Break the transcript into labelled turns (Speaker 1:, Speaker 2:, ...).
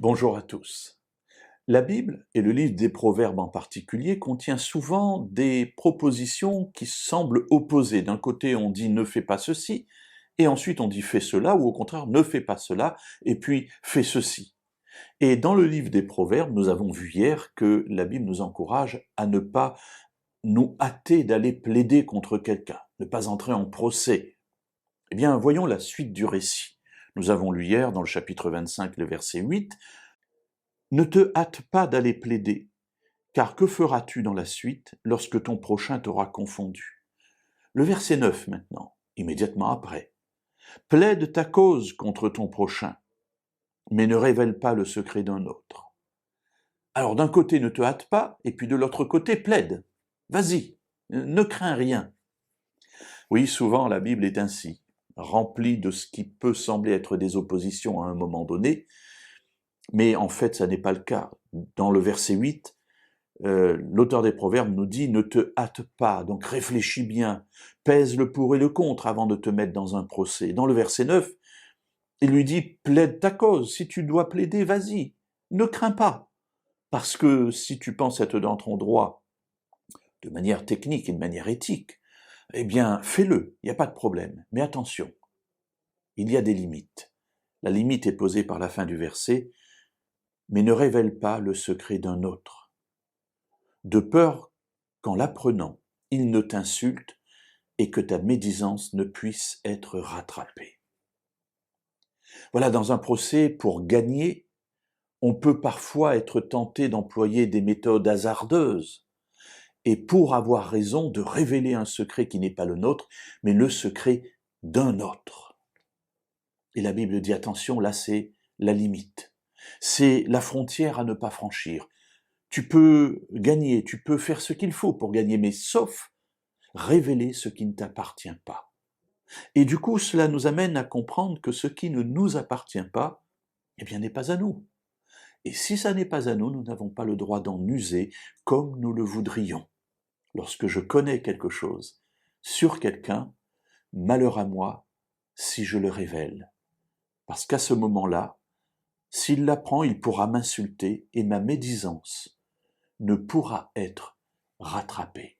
Speaker 1: Bonjour à tous. La Bible, et le livre des Proverbes en particulier, contient souvent des propositions qui semblent opposées. D'un côté, on dit ne fais pas ceci, et ensuite on dit fais cela, ou au contraire ne fais pas cela, et puis fais ceci. Et dans le livre des Proverbes, nous avons vu hier que la Bible nous encourage à ne pas nous hâter d'aller plaider contre quelqu'un, ne pas entrer en procès. Eh bien, voyons la suite du récit. Nous avons lu hier, dans le chapitre 25, le verset 8, ne te hâte pas d'aller plaider, car que feras-tu dans la suite lorsque ton prochain t'aura confondu? Le verset 9 maintenant, immédiatement après. Plaide ta cause contre ton prochain, mais ne révèle pas le secret d'un autre. Alors d'un côté ne te hâte pas, et puis de l'autre côté plaide. Vas-y, ne crains rien. Oui, souvent la Bible est ainsi, remplie de ce qui peut sembler être des oppositions à un moment donné, mais en fait ça n'est pas le cas. Dans le verset 8, l'auteur des Proverbes nous dit « ne te hâte pas », donc réfléchis bien, pèse le pour et le contre avant de te mettre dans un procès. Dans le verset 9, il lui dit « plaide ta cause, si tu dois plaider, vas-y, ne crains pas, parce que si tu penses être dans ton droit de manière technique et de manière éthique, eh bien fais-le, il n'y a pas de problème, mais attention, il y a des limites. La limite est posée par la fin du verset « mais ne révèle pas le secret d'un autre ». De peur qu'en l'apprenant, il ne t'insulte et que ta médisance ne puisse être rattrapée. Voilà, dans un procès, pour gagner, on peut parfois être tenté d'employer des méthodes hasardeuses et pour avoir raison de révéler un secret qui n'est pas le nôtre, mais le secret d'un autre. Et la Bible dit attention, là c'est la limite. C'est la frontière à ne pas franchir. Tu peux gagner, tu peux faire ce qu'il faut pour gagner, mais sauf révéler ce qui ne t'appartient pas. Et du coup, cela nous amène à comprendre que ce qui ne nous appartient pas, eh bien, n'est pas à nous. Et si ça n'est pas à nous, nous n'avons pas le droit d'en user comme nous le voudrions. Lorsque je connais quelque chose sur quelqu'un, malheur à moi si je le révèle. Parce qu'à ce moment-là, s'il l'apprend, il pourra m'insulter et ma médisance ne pourra être rattrapée.